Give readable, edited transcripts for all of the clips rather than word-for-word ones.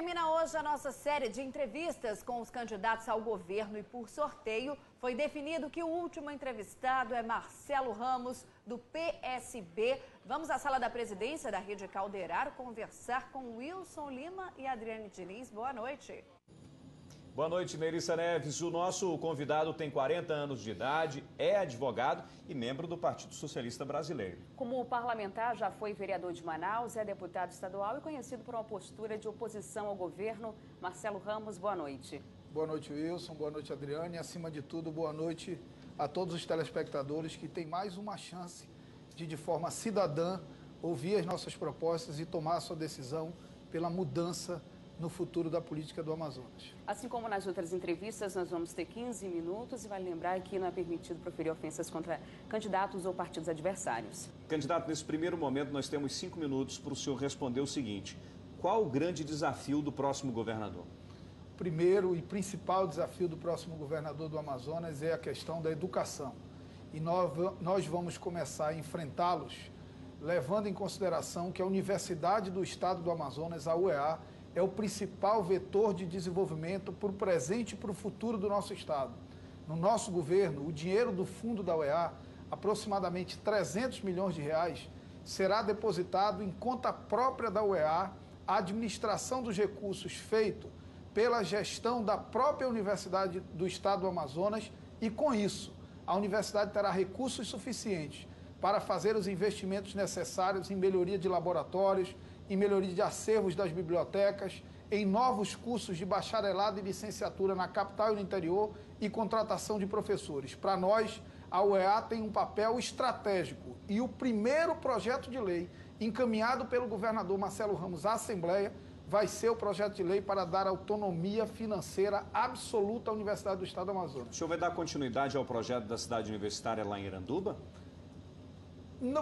termina hoje a nossa série de entrevistas com os candidatos ao governo e por sorteio foi definido que o último entrevistado é Marcelo Ramos, do PSB. Vamos à sala da presidência da Rede Calderaro conversar com Wilson Lima e Adriane Diniz. Boa noite. Boa noite, Nerissa Neves. O nosso convidado tem 40 anos de idade, é advogado e membro do Partido Socialista Brasileiro. Como parlamentar, já foi vereador de Manaus, é deputado estadual e conhecido por uma postura de oposição ao governo. Marcelo Ramos, boa noite. Boa noite, Wilson. Boa noite, Adriane. E, acima de tudo, boa noite a todos os telespectadores que têm mais uma chance de forma cidadã, ouvir as nossas propostas e tomar a sua decisão pela mudança no futuro da política do Amazonas. Assim como nas outras entrevistas, nós vamos ter 15 minutos e vale lembrar que não é permitido proferir ofensas contra candidatos ou partidos adversários. Candidato, nesse primeiro momento nós temos 5 minutos para o senhor responder o seguinte: qual o grande desafio do próximo governador? O primeiro e principal desafio do próximo governador do Amazonas é a questão da educação. E nós vamos começar a enfrentá-los levando em consideração que a Universidade do Estado do Amazonas, a UEA, é o principal vetor de desenvolvimento para o presente e para o futuro do nosso Estado. No nosso governo, o dinheiro do fundo da UEA, aproximadamente 300 milhões de reais, será depositado em conta própria da UEA, a administração dos recursos feito pela gestão da própria Universidade do Estado do Amazonas e, com isso, a universidade terá recursos suficientes para fazer os investimentos necessários em melhoria de laboratórios, em melhoria de acervos das bibliotecas, em novos cursos de bacharelado e licenciatura na capital e no interior e contratação de professores. Para nós, a UEA tem um papel estratégico e o primeiro projeto de lei encaminhado pelo governador Marcelo Ramos à Assembleia vai ser o projeto de lei para dar autonomia financeira absoluta à Universidade do Estado do Amazonas. O senhor vai dar continuidade ao projeto da cidade universitária lá em Iranduba?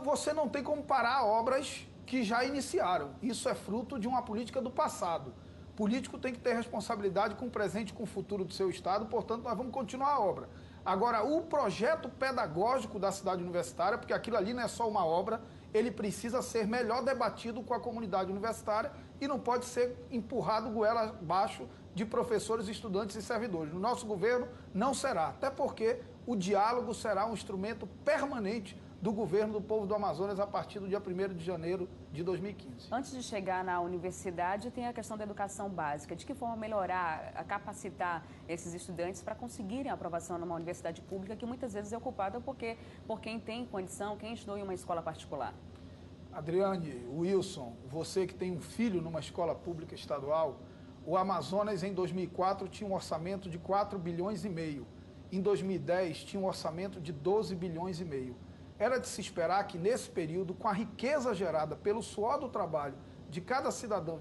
Você não tem como parar obras que já iniciaram. Isso é fruto de uma política do passado. O político tem que ter responsabilidade com o presente e com o futuro do seu Estado, portanto, nós vamos continuar a obra. Agora, o projeto pedagógico da cidade universitária, porque aquilo ali não é só uma obra, ele precisa ser melhor debatido com a comunidade universitária e não pode ser empurrado goela abaixo de professores, estudantes e servidores. No nosso governo, não será, até porque o diálogo será um instrumento permanente do governo do povo do Amazonas a partir do dia 1º de janeiro de 2015. Antes de chegar na universidade, tem a questão da educação básica. De que forma melhorar, capacitar esses estudantes para conseguirem a aprovação numa universidade pública que muitas vezes é ocupada por quem tem condição, quem estudou em uma escola particular? Adriane, Wilson, você que tem um filho numa escola pública estadual, o Amazonas em 2004 tinha um orçamento de 4 bilhões e meio. Em 2010 tinha um orçamento de 12 bilhões e meio. Era de se esperar que, nesse período, com a riqueza gerada pelo suor do trabalho de cada cidadão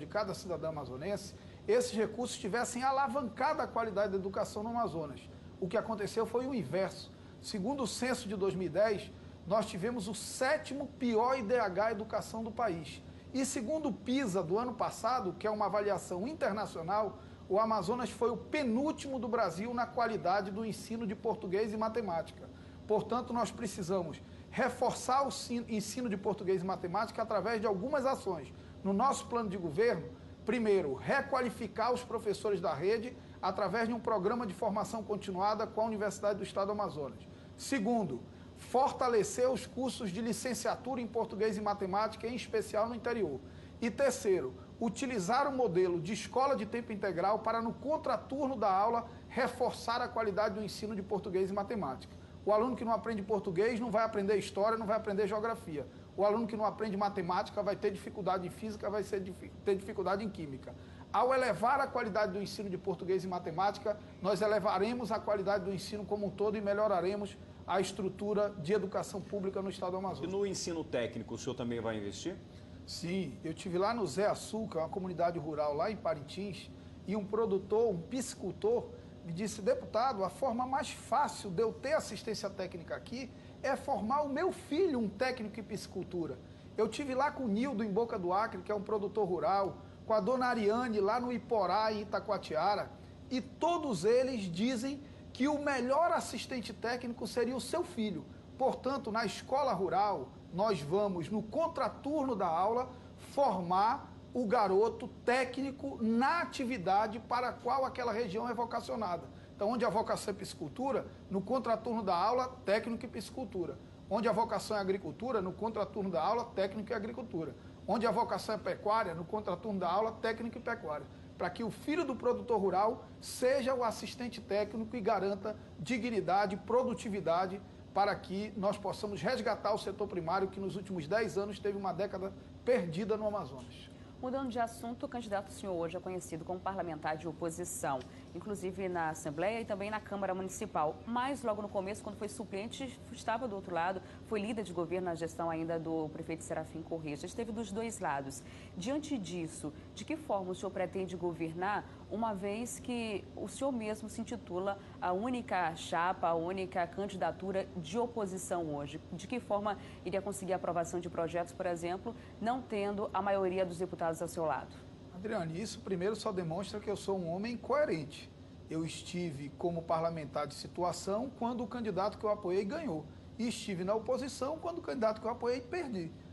amazonense, esses recursos tivessem alavancado a qualidade da educação no Amazonas. O que aconteceu foi o inverso. Segundo o censo de 2010, nós tivemos o 7º pior IDH educação do país. E segundo o PISA do ano passado, que é uma avaliação internacional, o Amazonas foi o penúltimo do Brasil na qualidade do ensino de português e matemática. Portanto, nós precisamos reforçar o ensino de português e matemática através de algumas ações. No nosso plano de governo, primeiro, requalificar os professores da rede através de um programa de formação continuada com a Universidade do Estado do Amazonas. Segundo, fortalecer os cursos de licenciatura em português e matemática, em especial no interior. E terceiro, utilizar o modelo de escola de tempo integral para, no contraturno da aula, reforçar a qualidade do ensino de português e matemática. O aluno que não aprende português não vai aprender história, não vai aprender geografia. O aluno que não aprende matemática vai ter dificuldade em física, vai ter dificuldade em química. Ao elevar a qualidade do ensino de português e matemática, nós elevaremos a qualidade do ensino como um todo e melhoraremos a estrutura de educação pública no Estado do Amazonas. E no ensino técnico, o senhor também vai investir? Sim, eu estive lá no Zé Açúcar, uma comunidade rural lá em Parintins, e um produtor, um piscicultor, me disse: deputado, a forma mais fácil de eu ter assistência técnica aqui é formar o meu filho um técnico em piscicultura. Eu tive lá com o Nildo em Boca do Acre, que é um produtor rural, com a dona Ariane lá no Iporá, em Itacoatiara, e todos eles dizem que o melhor assistente técnico seria o seu filho. Portanto, na escola rural, nós vamos, no contraturno da aula, formar o garoto técnico na atividade para a qual aquela região é vocacionada. Então, onde a vocação é piscicultura, no contraturno da aula, técnico e piscicultura. Onde a vocação é agricultura, no contraturno da aula, técnico e agricultura. Onde a vocação é pecuária, no contraturno da aula, técnico e pecuária. Para que o filho do produtor rural seja o assistente técnico e garanta dignidade, produtividade, para que nós possamos resgatar o setor primário, que nos últimos 10 anos teve uma década perdida no Amazonas. Mudando de assunto, o candidato senhor hoje é conhecido como parlamentar de oposição, inclusive na Assembleia e também na Câmara Municipal. Mas logo no começo, quando foi suplente, estava do outro lado, foi líder de governo na gestão ainda do prefeito Serafim Corrêa. Já esteve dos dois lados. Diante disso, de que forma o senhor pretende governar, uma vez que o senhor mesmo se intitula a única chapa, a única candidatura de oposição hoje? De que forma iria conseguir a aprovação de projetos, por exemplo, não tendo a maioria dos deputados ao seu lado? Adriane, isso primeiro só demonstra que eu sou um homem coerente. Eu estive como parlamentar de situação quando o candidato que eu apoiei ganhou. E estive na oposição quando o candidato que eu apoiei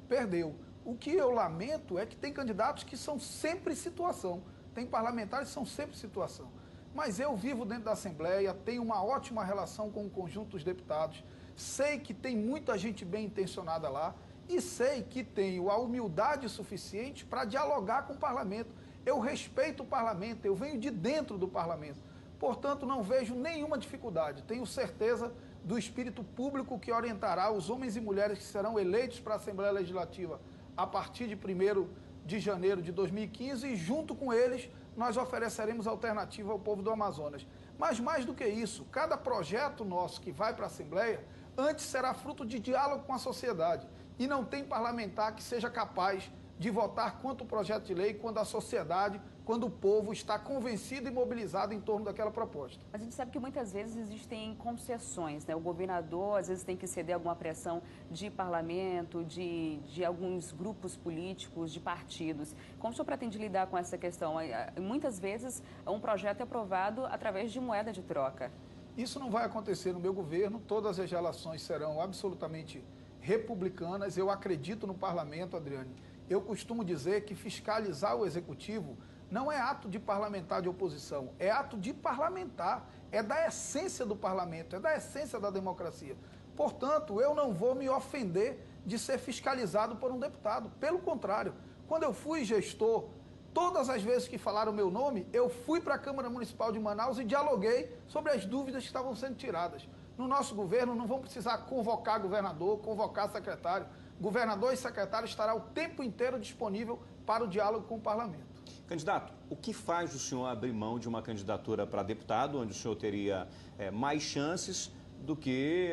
perdeu. O que eu lamento é que tem candidatos que são sempre situação. Tem parlamentares que são sempre situação. Mas eu vivo dentro da Assembleia, tenho uma ótima relação com o conjunto dos deputados, sei que tem muita gente bem intencionada lá e sei que tenho a humildade suficiente para dialogar com o parlamento. Eu respeito o parlamento, eu venho de dentro do parlamento. Portanto, não vejo nenhuma dificuldade. Tenho certeza do espírito público que orientará os homens e mulheres que serão eleitos para a Assembleia Legislativa a partir de 1º de janeiro de 2015 e, junto com eles, nós ofereceremos alternativa ao povo do Amazonas. Mas, mais do que isso, cada projeto nosso que vai para a Assembleia, antes será fruto de diálogo com a sociedade. E não tem parlamentar que seja capaz de votar contra o projeto de lei quando a sociedade, quando o povo está convencido e mobilizado em torno daquela proposta. Mas a gente sabe que muitas vezes existem concessões, né? O governador às vezes tem que ceder alguma pressão de parlamento, de alguns grupos políticos, de partidos. Como o senhor pretende lidar com essa questão? Muitas vezes um projeto é aprovado através de moeda de troca. Isso não vai acontecer no meu governo, todas as relações serão absolutamente republicanas. Eu acredito no parlamento, Adriane. Eu costumo dizer que fiscalizar o executivo não é ato de parlamentar de oposição, é ato de parlamentar, é da essência do parlamento, é da essência da democracia. Portanto, eu não vou me ofender de ser fiscalizado por um deputado. Pelo contrário, quando eu fui gestor, todas as vezes que falaram o meu nome, eu fui para a Câmara Municipal de Manaus e dialoguei sobre as dúvidas que estavam sendo tiradas. No nosso governo, não vão precisar convocar governador, convocar secretário. Governador e secretário estará o tempo inteiro disponível para o diálogo com o parlamento. Candidato, o que faz o senhor abrir mão de uma candidatura para deputado, onde o senhor teria mais chances do que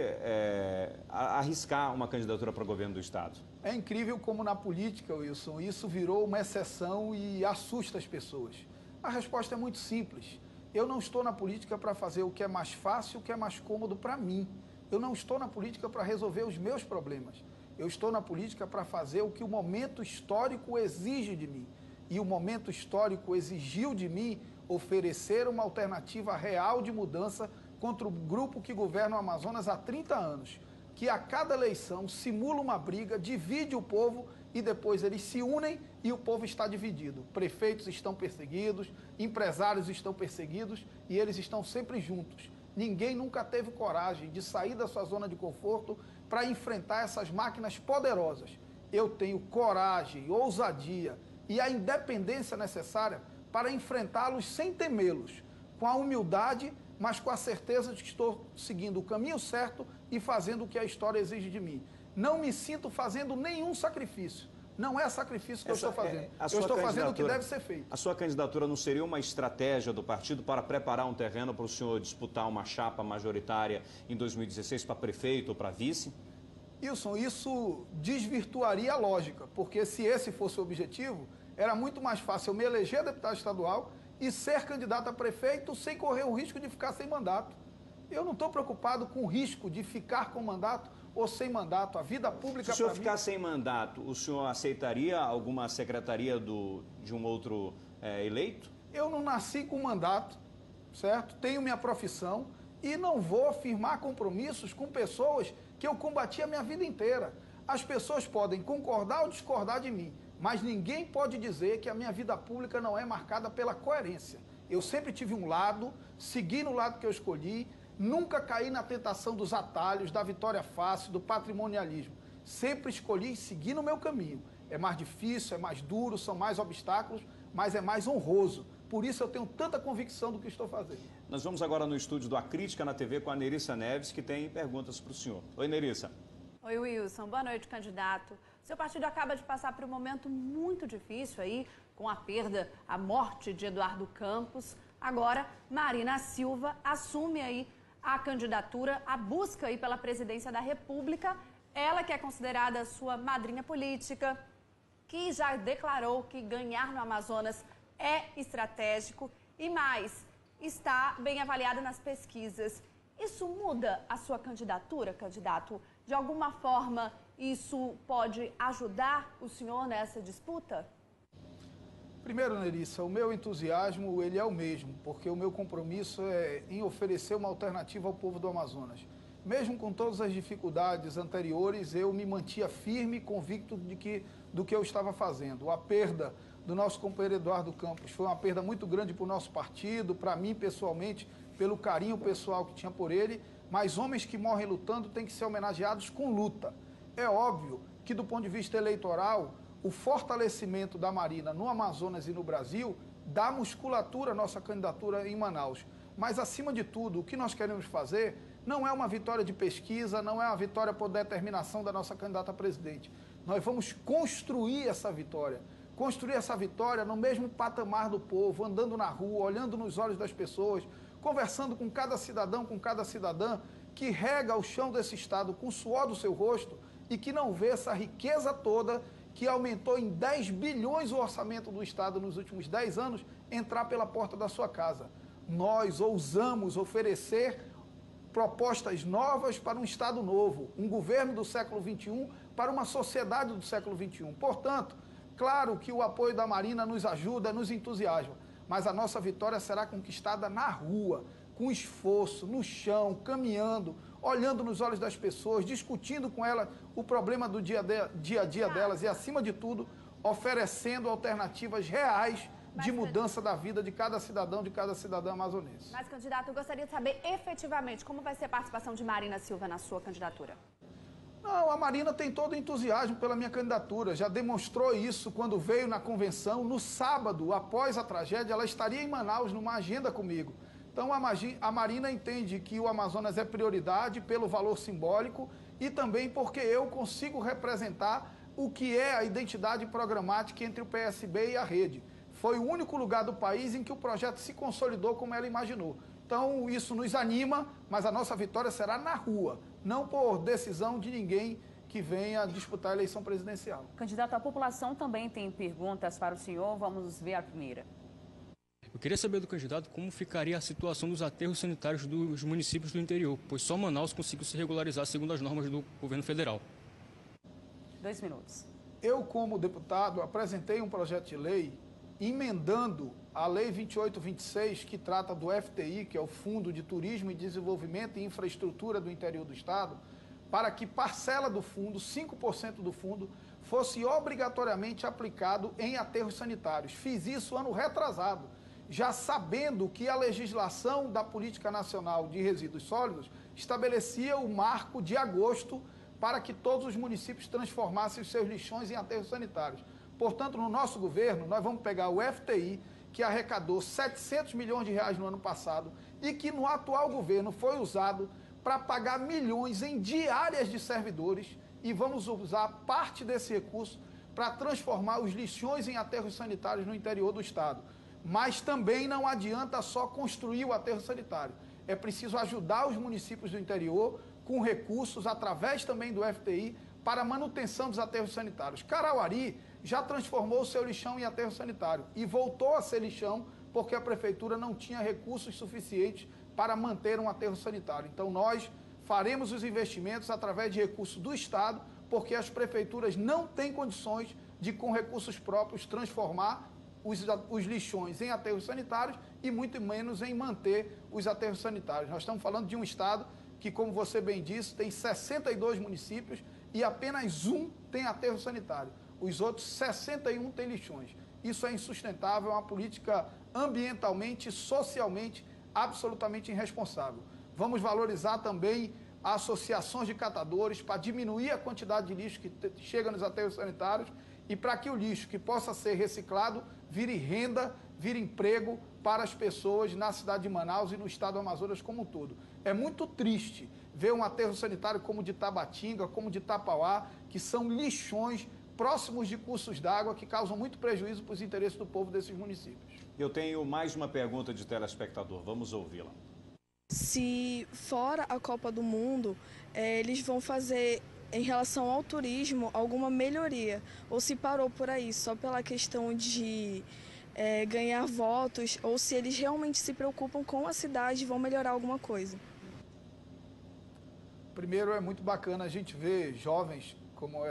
arriscar uma candidatura para o governo do Estado? É incrível como na política, Wilson, isso virou uma exceção e assusta as pessoas. A resposta é muito simples. Eu não estou na política para fazer o que é mais fácil, o que é mais cômodo para mim. Eu não estou na política para resolver os meus problemas. Eu estou na política para fazer o que o momento histórico exige de mim. E o momento histórico exigiu de mim oferecer uma alternativa real de mudança contra o grupo que governa o Amazonas há 30 anos, que a cada eleição simula uma briga, divide o povo e depois eles se unem e o povo está dividido. Prefeitos estão perseguidos, empresários estão perseguidos e eles estão sempre juntos. Ninguém nunca teve coragem de sair da sua zona de conforto para enfrentar essas máquinas poderosas. Eu tenho coragem, ousadia e a independência necessária para enfrentá-los sem temê-los, com a humildade, mas com a certeza de que estou seguindo o caminho certo e fazendo o que a história exige de mim. Não me sinto fazendo nenhum sacrifício. Não é sacrifício que eu estou fazendo. Eu estou fazendo o que deve ser feito. A sua candidatura não seria uma estratégia do partido para preparar um terreno para o senhor disputar uma chapa majoritária em 2016 para prefeito ou para vice? Wilson, isso desvirtuaria a lógica, porque se esse fosse o objetivo, era muito mais fácil eu me eleger deputado estadual e ser candidato a prefeito sem correr o risco de ficar sem mandato. Eu não estou preocupado com o risco de ficar com mandato ou sem mandato. A vida pública... Se o senhor ficar sem mandato, o senhor aceitaria alguma secretaria de um outro eleito? Eu não nasci com mandato, certo? Tenho minha profissão e não vou firmar compromissos com pessoas que eu combati a minha vida inteira. As pessoas podem concordar ou discordar de mim, Mas ninguém pode dizer que a minha vida pública não é marcada pela coerência. Eu sempre tive um lado, segui no lado que eu escolhi, nunca caí na tentação dos atalhos, da vitória fácil, do patrimonialismo. Sempre escolhi seguir no meu caminho. É mais difícil, é mais duro, são mais obstáculos, mas é mais honroso. Por isso eu tenho tanta convicção do que estou fazendo. Nós vamos agora no estúdio do A Crítica na TV com a Nerissa Neves, que tem perguntas para o senhor. Oi, Nerissa. Oi, Wilson. Boa noite, candidato. Seu partido acaba de passar por um momento muito difícil aí, com a perda, a morte de Eduardo Campos. Agora, Marina Silva assume aí a candidatura, a busca aí pela presidência da República. Ela que é considerada sua madrinha política, que já declarou que ganhar no Amazonas é estratégico e mais, está bem avaliada nas pesquisas. Isso muda a sua candidatura, candidato? De alguma forma, isso pode ajudar o senhor nessa disputa? Primeiro, Nerissa, o meu entusiasmo ele é o mesmo, porque o meu compromisso é em oferecer uma alternativa ao povo do Amazonas. Mesmo com todas as dificuldades anteriores, eu me mantia firme e convicto do que eu estava fazendo. A perda do nosso companheiro Eduardo Campos foi uma perda muito grande para o nosso partido, para mim pessoalmente, pelo carinho pessoal que tinha por ele, mas homens que morrem lutando têm que ser homenageados com luta. É óbvio que, do ponto de vista eleitoral, o fortalecimento da Marina no Amazonas e no Brasil dá musculatura à nossa candidatura em Manaus. Mas, acima de tudo, o que nós queremos fazer não é uma vitória de pesquisa, não é uma vitória por determinação da nossa candidata a presidente. Nós vamos construir essa vitória no mesmo patamar do povo, andando na rua, olhando nos olhos das pessoas, conversando com cada cidadão, com cada cidadã que rega o chão desse estado com o suor do seu rosto e que não vê essa riqueza toda que aumentou em 10 bilhões o orçamento do estado nos últimos 10 anos, entrar pela porta da sua casa. Nós ousamos oferecer propostas novas para um estado novo, um governo do século XXI para uma sociedade do século XXI. Portanto, claro que o apoio da Marina nos ajuda, nos entusiasma, mas a nossa vitória será conquistada na rua, com esforço, no chão, caminhando, olhando nos olhos das pessoas, discutindo com elas o problema do dia a dia delas e, acima de tudo, oferecendo alternativas reais de mudança da vida de cada cidadão, de cada cidadã amazonense. Mas, candidato, eu gostaria de saber efetivamente como vai ser a participação de Marina Silva na sua candidatura. Não, a Marina tem todo o entusiasmo pela minha candidatura, já demonstrou isso quando veio na convenção. No sábado, após a tragédia, ela estaria em Manaus numa agenda comigo. Então, a Marina entende que o Amazonas é prioridade pelo valor simbólico e também porque eu consigo representar o que é a identidade programática entre o PSB e a rede. Foi o único lugar do país em que o projeto se consolidou como ela imaginou. Então, isso nos anima, mas a nossa vitória será na rua, não por decisão de ninguém que venha disputar a eleição presidencial. Candidato, a população também tem perguntas para o senhor. Vamos ver a primeira. Eu queria saber do candidato como ficaria a situação dos aterros sanitários dos municípios do interior, pois só Manaus conseguiu se regularizar segundo as normas do governo federal. 2 minutos. Eu, como deputado, apresentei um projeto de lei emendando a Lei 2826, que trata do FTI, que é o Fundo de Turismo e Desenvolvimento e Infraestrutura do Interior do Estado, para que parcela do fundo, 5% do fundo, fosse obrigatoriamente aplicado em aterros sanitários. Fiz isso ano retrasado, já sabendo que a legislação da Política Nacional de Resíduos Sólidos estabelecia o marco de agosto para que todos os municípios transformassem os seus lixões em aterros sanitários. Portanto, no nosso governo, nós vamos pegar o FTI, que arrecadou 700 milhões de reais no ano passado e que no atual governo foi usado para pagar milhões em diárias de servidores, e vamos usar parte desse recurso para transformar os lixões em aterros sanitários no interior do estado. Mas também não adianta só construir o aterro sanitário. É preciso ajudar os municípios do interior com recursos, através também do FTI, para a manutenção dos aterros sanitários. Carauari já transformou o seu lixão em aterro sanitário e voltou a ser lixão porque a prefeitura não tinha recursos suficientes para manter um aterro sanitário. Então, nós faremos os investimentos através de recursos do Estado, porque as prefeituras não têm condições de, com recursos próprios, transformar os lixões em aterros sanitários e muito menos em manter os aterros sanitários. Nós estamos falando de um estado que, como você bem disse, tem 62 municípios e apenas um tem aterro sanitário. os outros 61 têm lixões. Isso é insustentável, é uma política ambientalmente e socialmente absolutamente irresponsável. Vamos valorizar também associações de catadores para diminuir a quantidade de lixo que chega nos aterros sanitários e para que o lixo que possa ser reciclado vire renda, vire emprego para as pessoas na cidade de Manaus e no estado do Amazonas como um todo. É muito triste ver um aterro sanitário como o de Tabatinga, como o de Tapauá, que são lixões próximos de cursos d'água que causam muito prejuízo para os interesses do povo desses municípios. Eu tenho mais uma pergunta de telespectador, vamos ouvi-la. Se fora a Copa do Mundo, eles vão fazer, em relação ao turismo, alguma melhoria? Ou se parou por aí, só pela questão de ganhar votos, ou se eles realmente se preocupam com a cidade e vão melhorar alguma coisa? Primeiro, é muito bacana a gente ver jovens como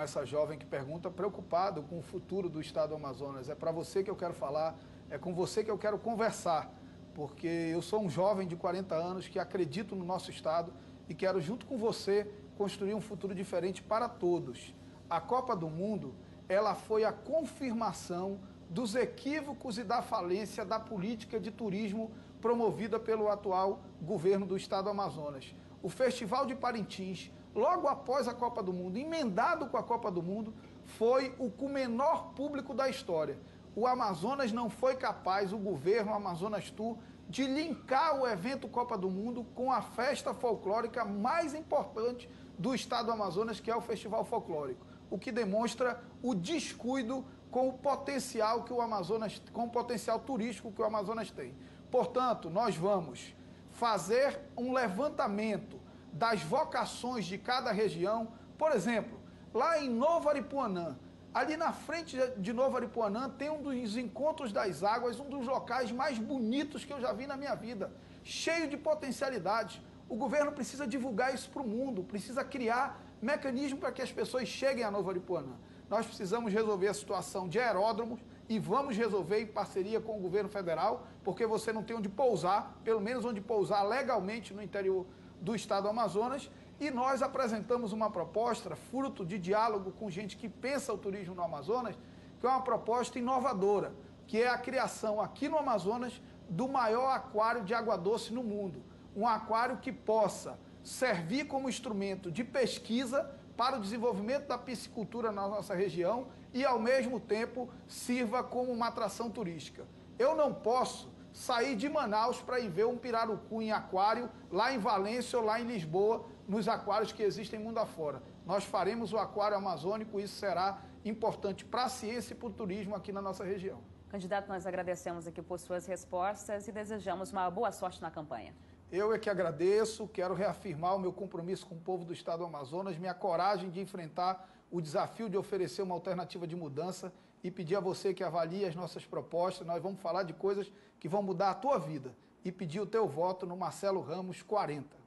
essa jovem que pergunta, preocupado com o futuro do estado do Amazonas. É para você que eu quero falar, é com você que eu quero conversar, porque eu sou um jovem de 40 anos que acredito no nosso estado e quero, junto com você, construir um futuro diferente para todos. A Copa do Mundo, ela foi a confirmação dos equívocos e da falência da política de turismo promovida pelo atual governo do estado do Amazonas. O Festival de Parintins, logo após a Copa do Mundo, emendado com a Copa do Mundo, foi o com menor público da história. O Amazonas não foi capaz, o governo Amazonas Tour, de linkar o evento Copa do Mundo com a festa folclórica mais importante do estado do Amazonas, que é o Festival Folclórico, o que demonstra o descuido com o potencial que o Amazonas, com o potencial turístico que o Amazonas tem. Portanto, nós vamos fazer um levantamento das vocações de cada região. Por exemplo, lá em Novo Aripuanã, ali na frente de Novo Aripuanã tem um dos encontros das águas, um dos locais mais bonitos que eu já vi na minha vida, cheio de potencialidades. O governo precisa divulgar isso para o mundo, precisa criar mecanismo para que as pessoas cheguem a Novo Aripuanã. Nós precisamos resolver a situação de aeródromos e vamos resolver em parceria com o governo federal, porque você não tem onde pousar, pelo menos onde pousar legalmente no interior do estado do Amazonas, e nós apresentamos uma proposta, fruto de diálogo com gente que pensa o turismo no Amazonas, que é uma proposta inovadora, que é a criação aqui no Amazonas do maior aquário de água doce no mundo. Um aquário que possa servir como instrumento de pesquisa para o desenvolvimento da piscicultura na nossa região e, ao mesmo tempo, sirva como uma atração turística. Eu não posso sair de Manaus para ir ver um pirarucu em aquário lá em Valência ou lá em Lisboa, nos aquários que existem mundo afora. Nós faremos o aquário amazônico e isso será importante para a ciência e para o turismo aqui na nossa região. Candidato, nós agradecemos aqui por suas respostas e desejamos uma boa sorte na campanha. Eu é que agradeço, quero reafirmar o meu compromisso com o povo do estado do Amazonas, minha coragem de enfrentar o desafio de oferecer uma alternativa de mudança e pedir a você que avalie as nossas propostas. Nós vamos falar de coisas que vão mudar a tua vida e pedir o teu voto no Marcelo Ramos 40.